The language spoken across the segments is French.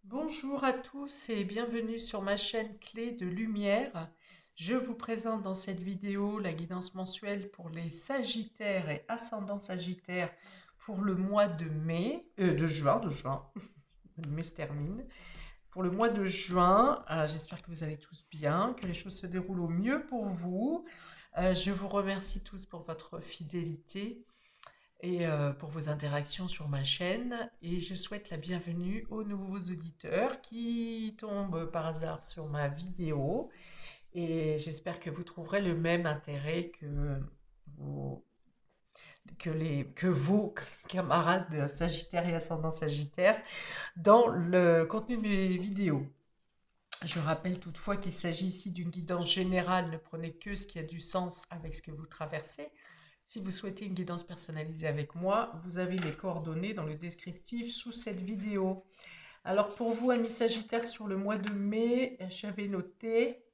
Bonjour à tous et bienvenue sur ma chaîne Clé de Lumière. Je vous présente dans cette vidéo la guidance mensuelle pour les Sagittaires et ascendants Sagittaires pour le mois de juin. Le mai se termine. Pour le mois de juin, j'espère que vous allez tous bien, que les choses se déroulent au mieux pour vous. Je vous remercie tous pour votre fidélité et pour vos interactions sur ma chaîne. Et je souhaite la bienvenue aux nouveaux auditeurs qui tombent par hasard sur ma vidéo. Et j'espère que vous trouverez le même intérêt vos, que vos camarades Sagittaires et ascendant Sagittaire dans le contenu de mes vidéos. Je rappelle toutefois qu'il s'agit ici d'une guidance générale, ne prenez que ce qui a du sens avec ce que vous traversez. Si vous souhaitez une guidance personnalisée avec moi, vous avez mes coordonnées dans le descriptif sous cette vidéo. Alors pour vous, amis Sagittaires, sur le mois de mai, j'avais noté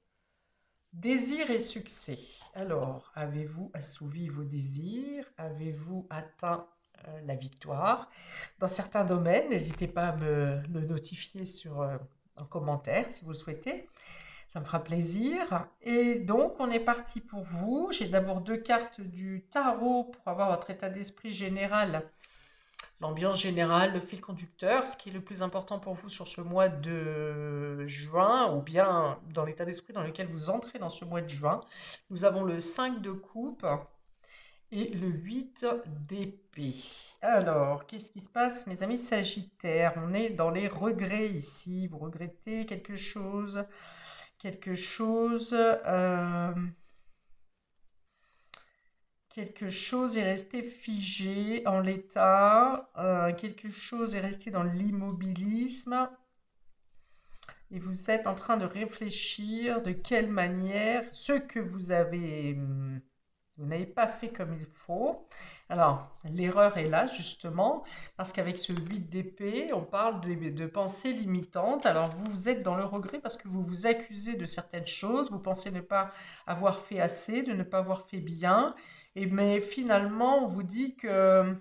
désir et succès. Alors, avez-vous assouvi vos désirs? Avez-vous atteint la victoire? Dans certains domaines, n'hésitez pas à me le notifier en commentaire si vous le souhaitez. Ça me fera plaisir. Et donc, on est parti pour vous. J'ai d'abord deux cartes du tarot pour avoir votre état d'esprit général, l'ambiance générale, le fil conducteur, ce qui est le plus important pour vous sur ce mois de juin, ou bien dans l'état d'esprit dans lequel vous entrez dans ce mois de juin. Nous avons le 5 de coupe et le 8 d'épée. Alors, qu'est-ce qui se passe, mes amis Sagittaires? On est dans les regrets ici. Vous regrettez quelque chose est resté figé en l'état, quelque chose est resté dans l'immobilisme, et vous êtes en train de réfléchir de quelle manière ce que vous n'avez pas fait comme il faut. Alors, l'erreur est là, justement, parce qu'avec ce 8 d'épée, on parle de pensées limitantes. Alors, vous êtes dans le regret parce que vous vous accusez de certaines choses, vous pensez ne pas avoir fait assez, de ne pas avoir fait bien, mais finalement, on vous dit que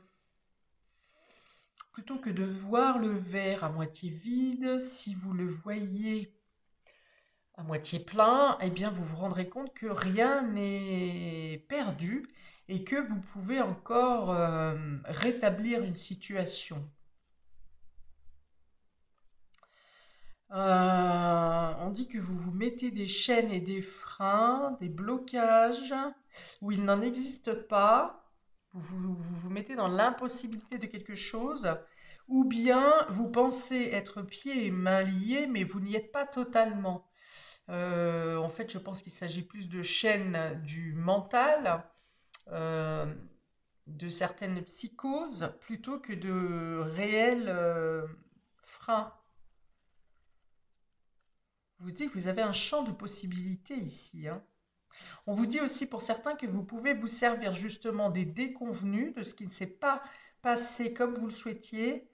plutôt que de voir le verre à moitié vide, si vous le voyez à moitié plein, eh bien vous vous rendrez compte que rien n'est perdu et que vous pouvez encore rétablir une situation. On dit que vous vous mettez des chaînes et des freins, des blocages où il n'en existe pas. Vous mettez dans l'impossibilité de quelque chose, ou bien vous pensez être pieds et mains liés, mais vous n'y êtes pas totalement. En fait, je pense qu'il s'agit plus de chaînes du mental, euh, de certaines psychoses, plutôt que de réels freins. Je vous dis que vous avez un champ de possibilités ici, hein. On vous dit aussi pour certains que vous pouvez vous servir justement des déconvenus, de ce qui ne s'est pas passé comme vous le souhaitiez,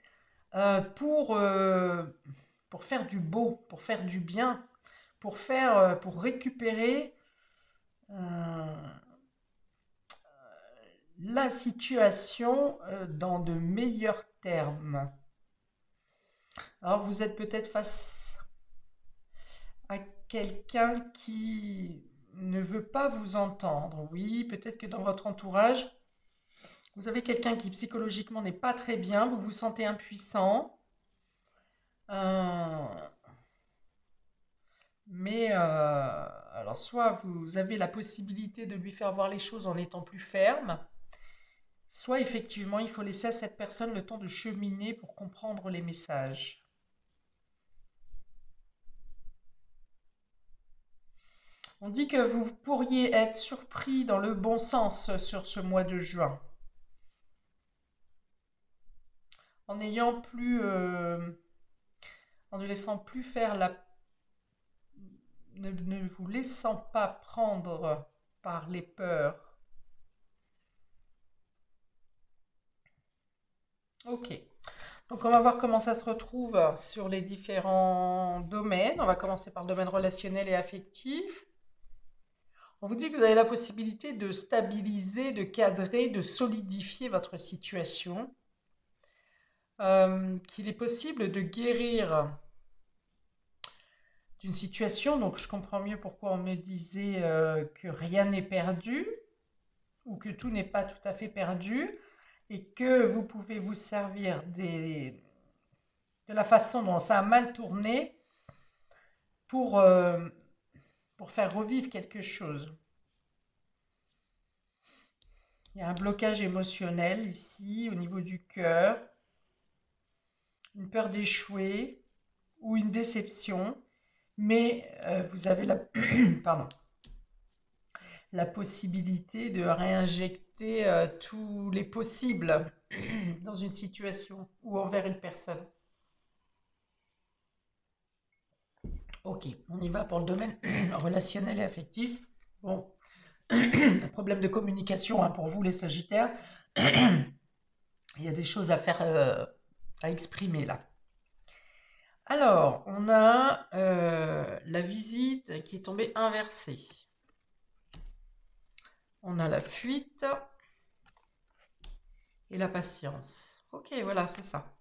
euh, pour, euh, pour faire du beau, pour faire du bien, pour récupérer euh, la situation dans de meilleurs termes. Alors vous êtes peut-être face à quelqu'un qui ne veut pas vous entendre. Oui, peut-être que dans votre entourage, vous avez quelqu'un qui psychologiquement n'est pas très bien, vous vous sentez impuissant, euh, alors soit vous avez la possibilité de lui faire voir les choses en étant plus ferme, soit effectivement il faut laisser à cette personne le temps de cheminer pour comprendre les messages. On dit que vous pourriez être surpris dans le bon sens sur ce mois de juin, en n'ayant plus, en ne laissant plus faire ne vous laissant pas prendre par les peurs. Ok. Donc on va voir comment ça se retrouve sur les différents domaines. On va commencer par le domaine relationnel et affectif. On vous dit que vous avez la possibilité de stabiliser, de cadrer, de solidifier votre situation, qu'il est possible de guérir d'une situation. Donc je comprends mieux pourquoi on me disait que rien n'est perdu ou que tout n'est pas tout à fait perdu et que vous pouvez vous servir de la façon dont ça a mal tourné pour, euh, pour faire revivre quelque chose. Il y a un blocage émotionnel ici au niveau du cœur, une peur d'échouer ou une déception, mais vous avez pardon, la possibilité de réinjecter tous les possibles dans une situation ou envers une personne. Ok, on y va pour le domaine relationnel et affectif. Bon, un problème de communication hein, pour vous les Sagittaires. Il y a des choses à faire, à exprimer là. Alors, on a la visite qui est tombée inversée. On a la fuite et la patience. Ok, voilà, c'est ça.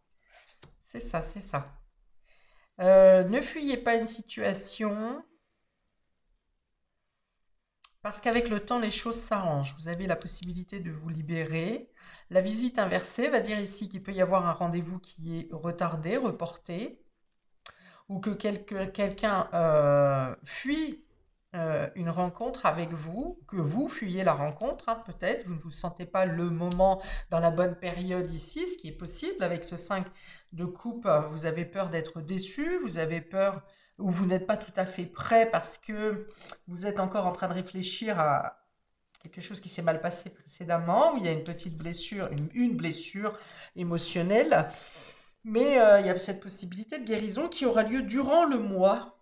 C'est ça, c'est ça. Ne fuyez pas une situation parce qu'avec le temps, les choses s'arrangent. Vous avez la possibilité de vous libérer. La visite inversée va dire ici qu'il peut y avoir un rendez-vous qui est retardé, reporté, ou que quelqu'un fuit une rencontre avec vous, que vous fuyez la rencontre, hein, peut-être, vous ne vous sentez pas le moment dans la bonne période ici, ce qui est possible avec ce 5 de coupe, vous avez peur d'être déçu, vous avez peur ou vous n'êtes pas tout à fait prêt parce que vous êtes encore en train de réfléchir à quelque chose qui s'est mal passé précédemment, où il y a une petite blessure, une blessure émotionnelle, mais il y a cette possibilité de guérison qui aura lieu durant le mois.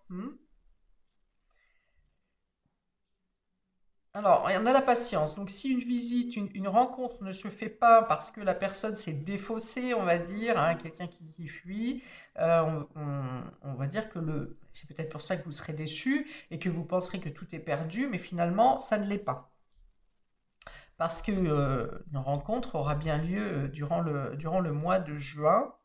Alors, on a la patience. Donc, si une visite, une rencontre ne se fait pas parce que la personne s'est défaussée, on va dire, hein, quelqu'un qui fuit, on va dire que c'est peut-être pour ça que vous serez déçu et que vous penserez que tout est perdu, mais finalement, ça ne l'est pas. Parce que une rencontre aura bien lieu durant le mois de juin.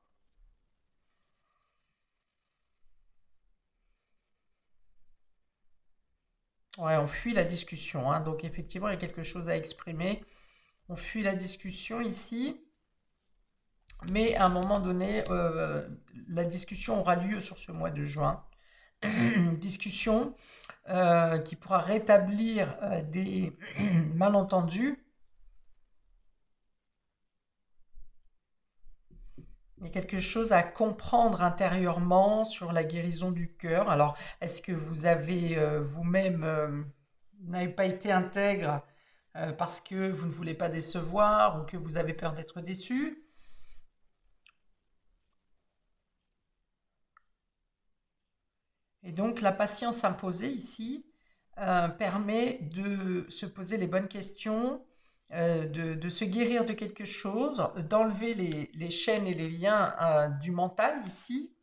Ouais, on fuit la discussion, hein. Donc, effectivement, il y a quelque chose à exprimer. On fuit la discussion ici. Mais à un moment donné, la discussion aura lieu sur ce mois de juin. Une discussion qui pourra rétablir des malentendus. Il y a quelque chose à comprendre intérieurement sur la guérison du cœur. Alors, est-ce que vous avez vous-même n'avez pas été intègre parce que vous ne voulez pas décevoir ou que vous avez peur d'être déçu? Et donc la patience imposée ici permet de se poser les bonnes questions, de se guérir de quelque chose, d'enlever les chaînes et les liens du mental ici,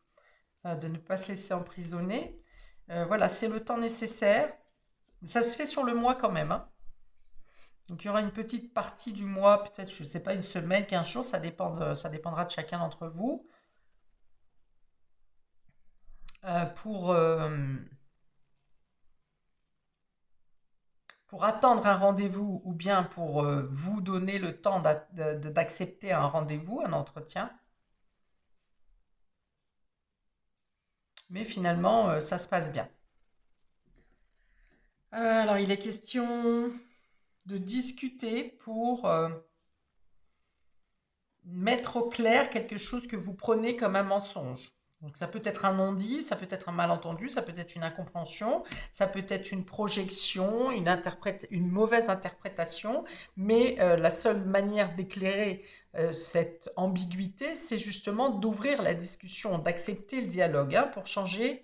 de ne pas se laisser emprisonner. Voilà, c'est le temps nécessaire. Ça se fait sur le mois quand même, hein. Donc il y aura une petite partie du mois, peut-être, je ne sais pas, une semaine, 15 jours, ça dépendra de chacun d'entre vous, pour attendre un rendez-vous ou bien pour vous donner le temps d'accepter un rendez-vous, un entretien. Mais finalement, ça se passe bien. Alors, il est question de discuter pour mettre au clair quelque chose que vous prenez comme un mensonge. Donc ça peut être un non-dit, ça peut être un malentendu, ça peut être une incompréhension, ça peut être une projection, une mauvaise interprétation, mais la seule manière d'éclairer cette ambiguïté, c'est justement d'ouvrir la discussion, d'accepter le dialogue hein, pour changer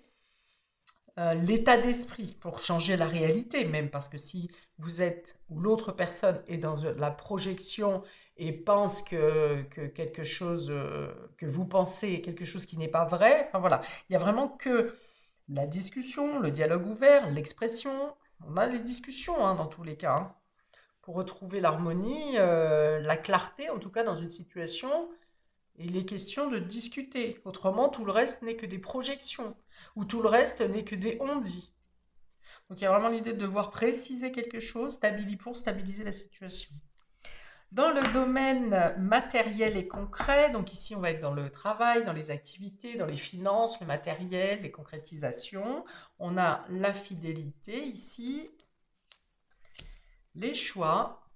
l'état d'esprit, pour changer la réalité même, parce que si vous êtes ou l'autre personne est dans la projection et pense que quelque chose que vous pensez est quelque chose qui n'est pas vrai, enfin voilà, il n'y a vraiment que la discussion, le dialogue ouvert, l'expression, on a les discussions hein, dans tous les cas, hein, pour retrouver l'harmonie, la clarté en tout cas dans une situation Et il est question de discuter. Autrement, tout le reste n'est que des projections, ou tout le reste n'est que des on-dit. Donc il y a vraiment l'idée de devoir préciser quelque chose, pour stabiliser la situation. Dans le domaine matériel et concret, donc ici on va être dans le travail, dans les activités, dans les finances, le matériel, les concrétisations. On a la fidélité ici, les choix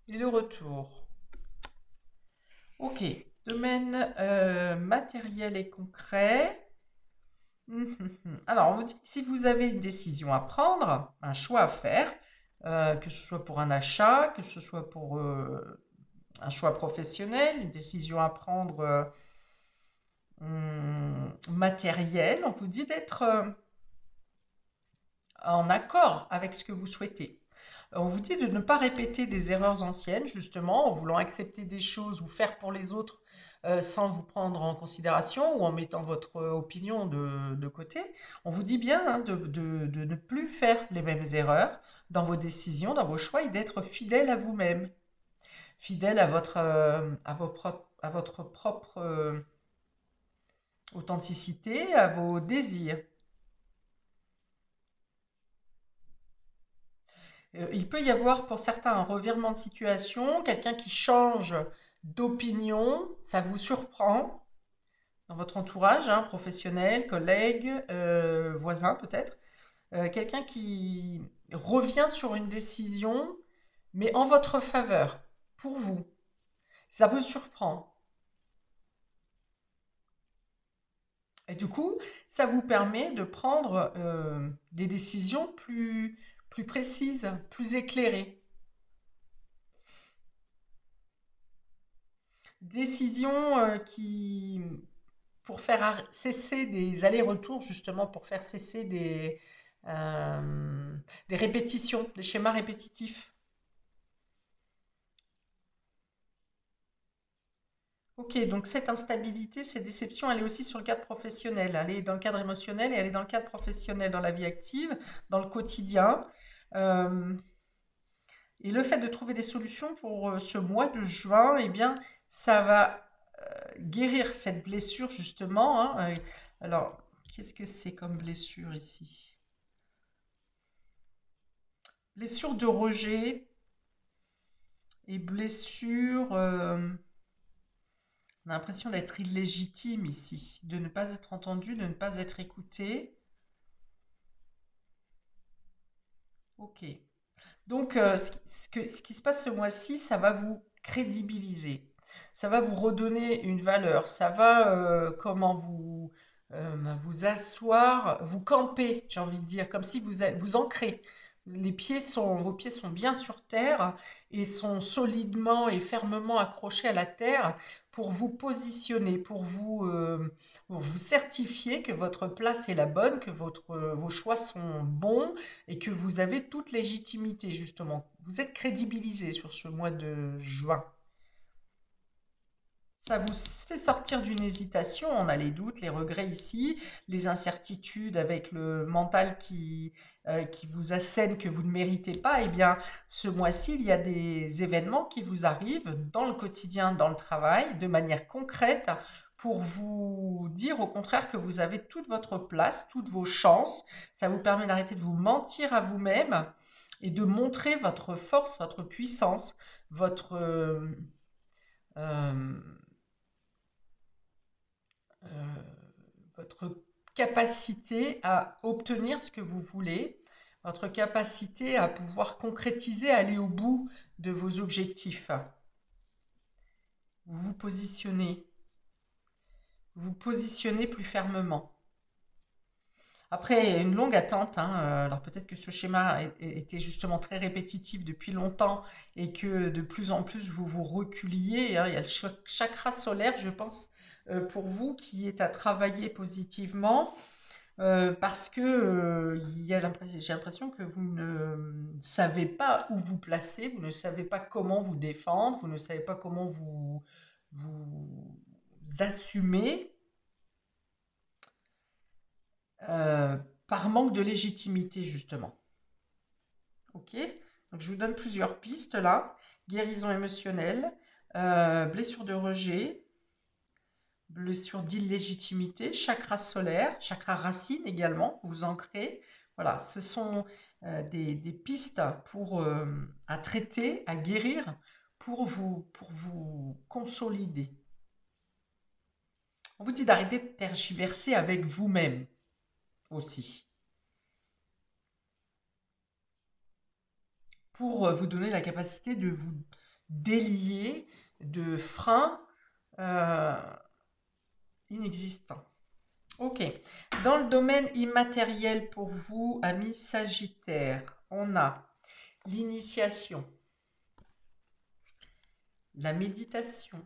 et le retour. Ok, domaine matériel et concret. Alors, on vous dit que si vous avez une décision à prendre, un choix à faire, que ce soit pour un achat, que ce soit pour un choix professionnel, une décision à prendre matérielle, on vous dit d'être en accord avec ce que vous souhaitez. On vous dit de ne pas répéter des erreurs anciennes, justement, en voulant accepter des choses ou faire pour les autres sans vous prendre en considération ou en mettant votre opinion de côté. On vous dit bien hein, de ne plus faire les mêmes erreurs dans vos décisions, dans vos choix et d'être fidèle à vous-même, fidèle à votre propre authenticité, à vos désirs. Il peut y avoir pour certains un revirement de situation, quelqu'un qui change d'opinion, ça vous surprend dans votre entourage, hein, professionnel, collègue, voisin peut-être. Quelqu'un qui revient sur une décision, mais en votre faveur, pour vous. Ça vous surprend. Et du coup, ça vous permet de prendre des décisions plus précises, plus éclairées. Décisions pour faire cesser des allers-retours, justement, pour faire cesser des répétitions, des schémas répétitifs. Ok, donc cette instabilité, cette déception, elle est aussi sur le cadre professionnel. Elle est dans le cadre émotionnel et elle est dans le cadre professionnel, dans la vie active, dans le quotidien. Euh, et le fait de trouver des solutions pour ce mois de juin, eh bien, ça va guérir cette blessure justement. Hein. Alors, qu'est-ce que c'est comme blessure ici? Blessure de rejet et blessure... on a l'impression d'être illégitime ici, de ne pas être entendu, de ne pas être écouté. Ok. Donc, ce qui se passe ce mois-ci, ça va vous crédibiliser. Ça va vous redonner une valeur. Ça va vous asseoir, vous camper, j'ai envie de dire, comme si vous ancrez. Vos pieds sont bien sur terre et sont solidement et fermement accrochés à la terre pour vous positionner, pour vous certifier que votre place est la bonne, que vos choix sont bons et que vous avez toute légitimité, justement. Vous êtes crédibilisé sur ce mois de juin. Ça vous fait sortir d'une hésitation, on a les doutes, les regrets ici, les incertitudes avec le mental qui vous assène que vous ne méritez pas. Eh bien, ce mois-ci, il y a des événements qui vous arrivent dans le quotidien, dans le travail, de manière concrète, pour vous dire au contraire que vous avez toute votre place, toutes vos chances. Ça vous permet d'arrêter de vous mentir à vous-même et de montrer votre force, votre puissance, euh, euh, votre capacité à obtenir ce que vous voulez, votre capacité à pouvoir concrétiser, aller au bout de vos objectifs. Vous vous positionnez plus fermement. Après, il y a une longue attente, hein, alors peut-être que ce schéma était justement très répétitif depuis longtemps et que de plus en plus vous vous reculiez, hein. Il y a le chakra solaire, je pense, pour vous, qui est à travailler positivement parce que j'ai l'impression que vous ne savez pas où vous placer, vous ne savez pas comment vous défendre, vous ne savez pas comment vous assumer euh, par manque de légitimité, justement. Ok? Donc, je vous donne plusieurs pistes là. Guérison émotionnelle, blessure de rejet, blessure d'illégitimité, chakra solaire, chakra racine également, vous ancrez. Voilà, ce sont des pistes à traiter, à guérir, pour vous consolider. On vous dit d'arrêter de tergiverser avec vous-même aussi, pour vous donner la capacité de vous délier de freins inexistants. Ok. Dans le domaine immatériel pour vous, amis Sagittaires, on a l'initiation, la méditation,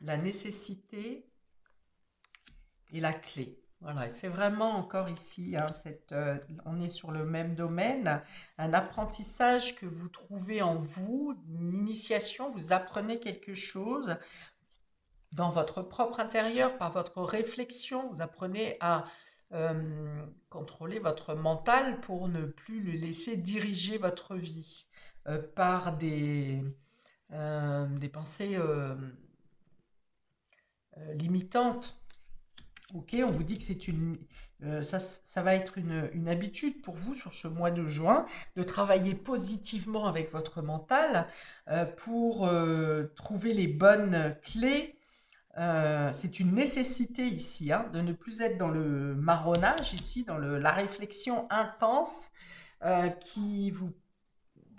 la nécessité et la clé. Voilà, c'est vraiment encore ici, hein, on est sur le même domaine, un apprentissage que vous trouvez en vous, une initiation, vous apprenez quelque chose dans votre propre intérieur, par votre réflexion, vous apprenez à contrôler votre mental pour ne plus le laisser diriger votre vie par des pensées limitantes. Ok, on vous dit que ça va être une habitude pour vous sur ce mois de juin de travailler positivement avec votre mental pour trouver les bonnes clés. C'est une nécessité ici, hein, de ne plus être dans le marronnage ici, dans la réflexion intense qui vous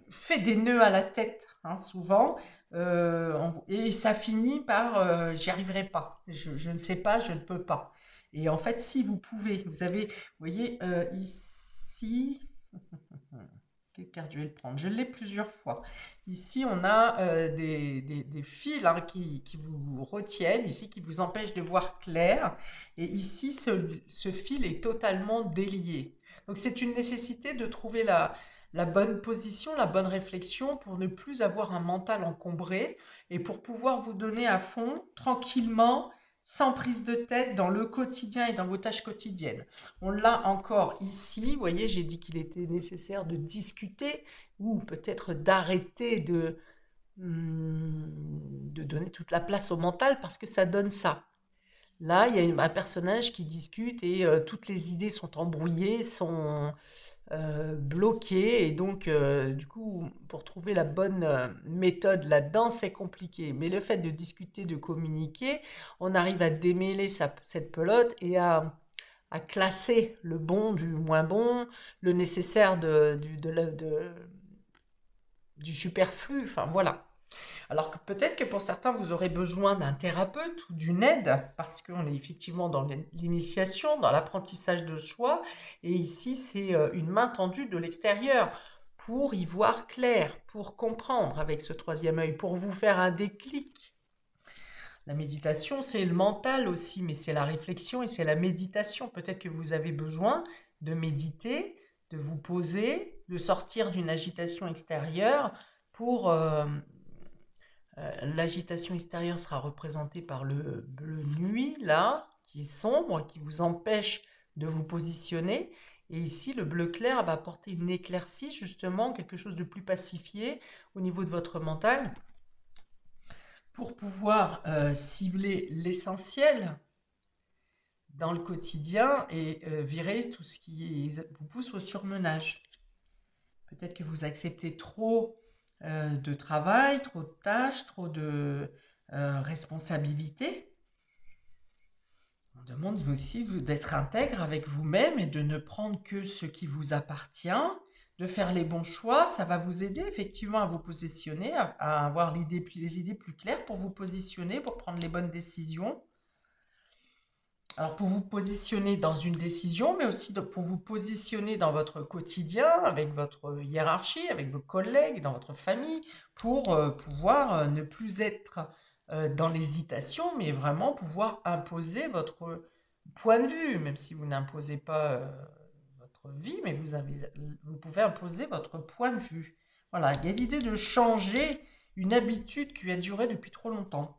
fait des nœuds à la tête, hein, souvent, et ça finit par j'y arriverai pas, je ne sais pas, je ne peux pas. Et en fait, si vous pouvez, vous voyez, ici, quelle carte je vais le prendre? Je l'ai plusieurs fois. Ici, on a des fils, hein, qui vous retiennent, ici, qui vous empêchent de voir clair. Et ici, ce fil est totalement délié. Donc, c'est une nécessité de trouver la bonne position, la bonne réflexion pour ne plus avoir un mental encombré et pour pouvoir vous donner à fond, tranquillement, sans prise de tête dans le quotidien et dans vos tâches quotidiennes. On l'a encore ici, vous voyez, j'ai dit qu'il était nécessaire de discuter ou peut-être d'arrêter de donner toute la place au mental parce que ça donne ça. Là, il y a un personnage qui discute et toutes les idées sont embrouillées, sont bloquées et donc du coup, pour trouver la bonne méthode là-dedans, c'est compliqué. Mais le fait de discuter, de communiquer, on arrive à démêler cette pelote et à classer le bon du moins bon, le nécessaire du superflu, enfin voilà. Alors que peut-être que pour certains, vous aurez besoin d'un thérapeute ou d'une aide, parce qu'on est effectivement dans l'initiation, dans l'apprentissage de soi, et ici, c'est une main tendue de l'extérieur pour y voir clair, pour comprendre avec ce troisième œil, pour vous faire un déclic. La méditation, c'est le mental aussi, mais c'est la réflexion et c'est la méditation. Peut-être que vous avez besoin de méditer, de vous poser, de sortir d'une agitation extérieure pour... l'agitation extérieure sera représentée par le bleu nuit, là, qui est sombre, qui vous empêche de vous positionner. Et ici, le bleu clair va apporter une éclaircie, justement, quelque chose de plus pacifié au niveau de votre mental, pour pouvoir cibler l'essentiel dans le quotidien et virer tout ce qui vous pousse au surmenage. Peut-être que vous acceptez trop de travail, trop de tâches, trop de responsabilités. On demande aussi d'être intègre avec vous-même et de ne prendre que ce qui vous appartient, de faire les bons choix. Ça va vous aider effectivement à vous positionner, à avoir les idées plus claires pour vous positionner, pour prendre les bonnes décisions. Alors pour vous positionner dans une décision, mais aussi pour vous positionner dans votre quotidien, avec votre hiérarchie, avec vos collègues, dans votre famille, pour pouvoir ne plus être dans l'hésitation, mais vraiment pouvoir imposer votre point de vue, même si vous n'imposez pas votre vie, mais vous pouvez imposer votre point de vue. Voilà, il y a l'idée de changer une habitude qui a duré depuis trop longtemps.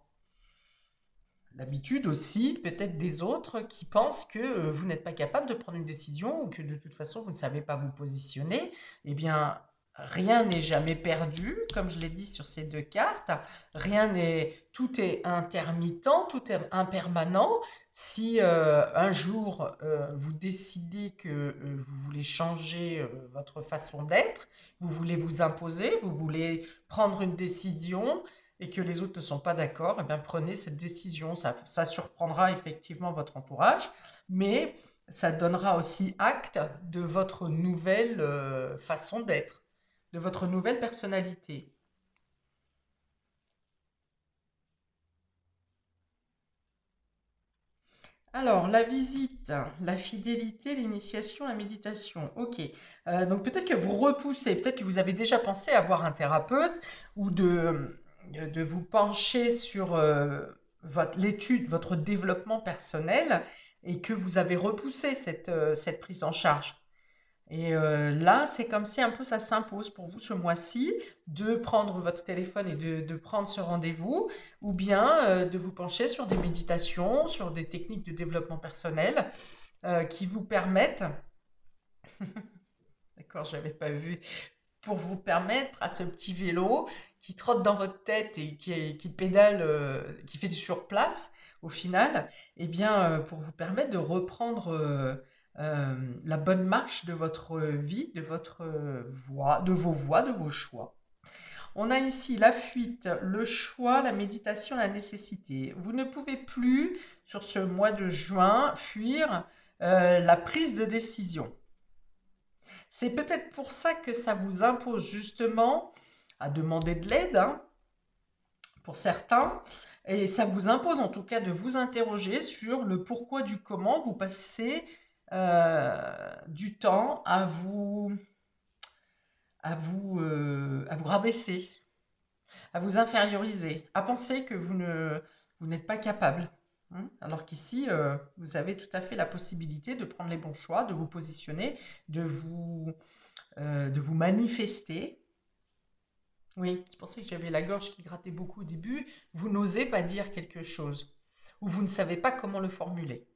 L'habitude aussi, peut-être des autres qui pensent que vous n'êtes pas capable de prendre une décision ou que de toute façon vous ne savez pas vous positionner. Eh bien, rien n'est jamais perdu, comme je l'ai dit sur ces deux cartes. Tout est intermittent, tout est impermanent. Si un jour vous décidez que vous voulez changer votre façon d'être, vous voulez vous imposer, vous voulez prendre une décision et que les autres ne sont pas d'accord, eh bien prenez cette décision. Ça surprendra effectivement votre entourage, mais ça donnera aussi acte de votre nouvelle façon d'être, de votre nouvelle personnalité. Alors, la visite, la fidélité, l'initiation, la méditation. Ok. Donc peut-être que vous repoussez, peut-être que vous avez déjà pensé à voir un thérapeute ou de vous pencher sur l'étude, votre développement personnel et que vous avez repoussé cette prise en charge. Et là, c'est comme si un peu ça s'impose pour vous ce mois-ci de prendre votre téléphone et de prendre ce rendez-vous, ou bien de vous pencher sur des méditations, sur des techniques de développement personnel qui vous permettent, d'accord, je l'avais pas vu, pour vous permettre à ce petit vélo qui trotte dans votre tête et qui pédale, qui fait du surplace au final, eh bien, pour vous permettre de reprendre la bonne marche de votre vie, de votre voix, de vos choix. On a ici la fuite, le choix, la méditation, la nécessité. Vous ne pouvez plus, sur ce mois de juin, fuir la prise de décision. C'est peut-être pour ça que ça vous impose justement à demander de l'aide, hein, pour certains, et ça vous impose en tout cas de vous interroger sur le pourquoi du comment vous passez du temps à vous rabaisser, à vous inférioriser, à penser que vous n'êtes pas capable. Hein. Alors qu'ici, vous avez tout à fait la possibilité de prendre les bons choix, de vous positionner, de vous manifester. Oui, c'est pour ça que j'avais la gorge qui grattait beaucoup au début. Vous n'osez pas dire quelque chose ou vous ne savez pas comment le formuler.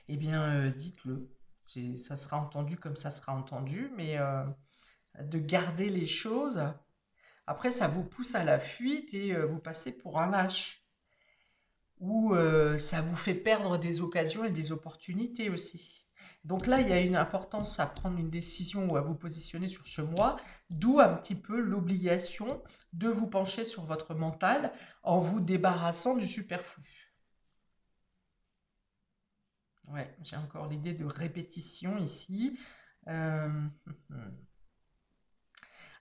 Eh bien, dites-le. Ça sera entendu comme ça sera entendu, mais de garder les choses. Après, ça vous pousse à la fuite et vous passez pour un lâche. Ou ça vous fait perdre des occasions et des opportunités aussi. Donc là, il y a une importance à prendre une décision ou à vous positionner sur ce mois, d'où un petit peu l'obligation de vous pencher sur votre mental en vous débarrassant du superflu. Ouais, j'ai encore l'idée de répétition ici. Euh,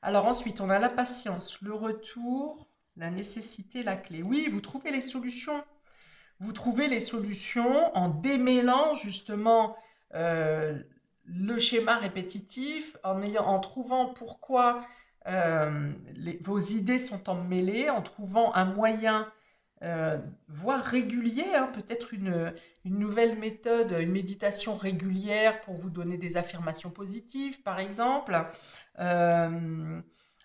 Alors ensuite, on a la patience, le retour, la nécessité, la clé. Oui, vous trouvez les solutions. Vous trouvez les solutions en démêlant justement euh, le schéma répétitif, en trouvant pourquoi vos idées sont emmêlées, en trouvant un moyen, voire régulier, hein, peut-être une nouvelle méthode, une méditation régulière pour vous donner des affirmations positives, par exemple. Euh,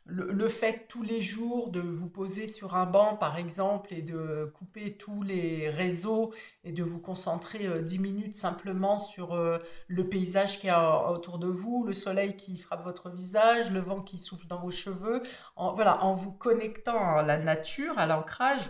le fait tous les jours de vous poser sur un banc, par exemple, et de couper tous les réseaux et de vous concentrer 10 minutes simplement sur le paysage qui est autour de vous, le soleil qui frappe votre visage, le vent qui souffle dans vos cheveux, voilà, en vous connectant à la nature, à l'ancrage.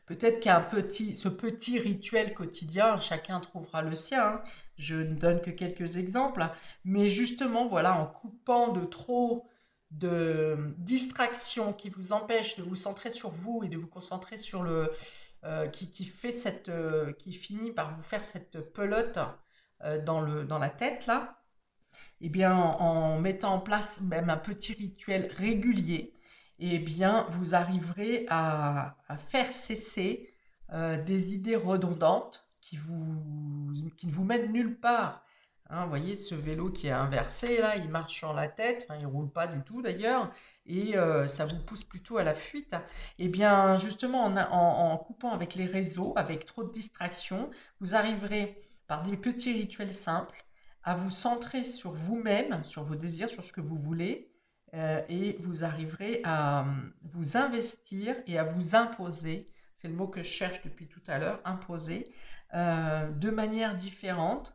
Peut-être ce petit rituel quotidien, chacun trouvera le sien, hein. Je ne donne que quelques exemples, hein. Mais justement, voilà, en coupant de trop de distractions qui vous empêchent de vous centrer sur vous et de vous concentrer sur qui finit par vous faire cette pelote dans la tête là, eh bien, en mettant en place même un petit rituel régulier, eh bien, vous arriverez à faire cesser des idées redondantes qui ne vous mènent nulle part. Hein, vous voyez, ce vélo qui est inversé, là, il marche sur la tête, enfin, il ne roule pas du tout d'ailleurs, et ça vous pousse plutôt à la fuite. Eh bien, justement, en coupant avec les réseaux, avec trop de distractions, vous arriverez par des petits rituels simples à vous centrer sur vous-même, sur vos désirs, sur ce que vous voulez, et vous arriverez à vous investir et à vous imposer, c'est le mot que je cherche depuis tout à l'heure, imposer, de manière différente,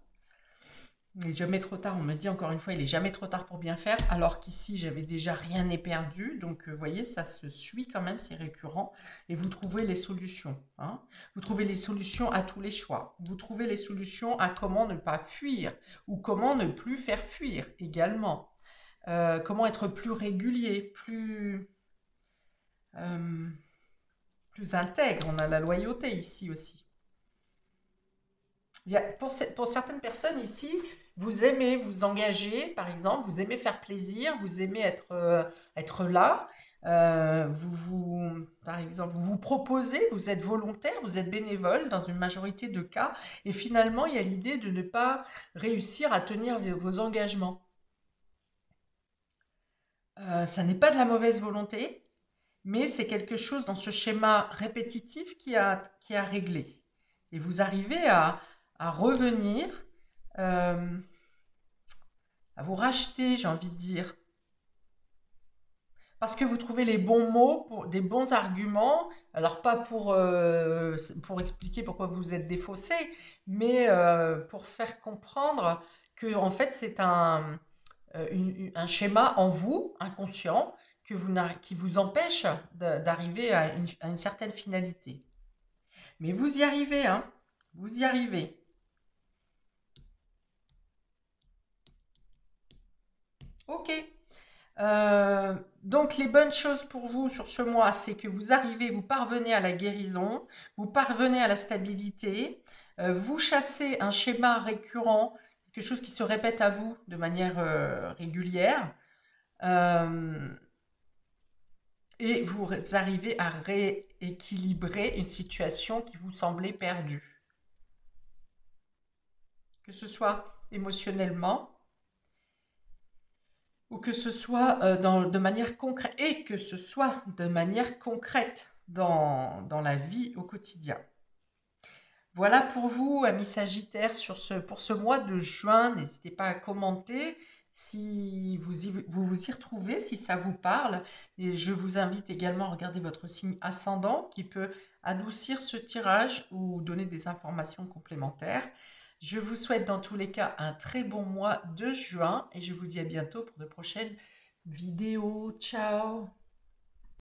Il n'est jamais trop tard, on me dit encore une fois, il n'est jamais trop tard pour bien faire, alors qu'ici, j'avais déjà rien n'est perdu. Donc, vous voyez, ça se suit quand même, c'est récurrent. Et vous trouvez les solutions. Hein. Vous trouvez les solutions à tous les choix. Vous trouvez les solutions à comment ne pas fuir ou comment ne plus faire fuir également. Comment être plus régulier, euh, plus intègre. On a la loyauté ici aussi. Pour certaines personnes ici, vous aimez vous engager, par exemple, vous aimez faire plaisir, vous aimez être là. Par exemple, vous vous proposez, vous êtes volontaire, vous êtes bénévole dans une majorité de cas, et finalement, il y a l'idée de ne pas réussir à tenir vos engagements. Ça n'est pas de la mauvaise volonté, mais c'est quelque chose dans ce schéma répétitif qui a réglé. Et vous arrivez à revenir, euh, à vous racheter, j'ai envie de dire. Parce que vous trouvez les bons mots, des bons arguments, alors pas pour expliquer pourquoi vous êtes défaussé, mais pour faire comprendre que en fait c'est un schéma en vous, inconscient, qui vous empêche d'arriver à une certaine finalité. Mais vous y arrivez, hein? Vous y arrivez. Ok. Donc les bonnes choses pour vous sur ce mois, c'est que vous parvenez à la guérison, vous parvenez à la stabilité, vous chassez un schéma récurrent, quelque chose qui se répète à vous de manière régulière, euh, et vous arrivez à rééquilibrer une situation qui vous semblait perdue, que ce soit émotionnellement ou que ce soit de manière concrète, et que ce soit de manière concrète dans la vie au quotidien. Voilà pour vous, amis Sagittaires, pour ce mois de juin. N'hésitez pas à commenter si vous vous y retrouvez, si ça vous parle. Et je vous invite également à regarder votre signe ascendant qui peut adoucir ce tirage ou donner des informations complémentaires. Je vous souhaite dans tous les cas un très bon mois de juin et je vous dis à bientôt pour de prochaines vidéos. Ciao!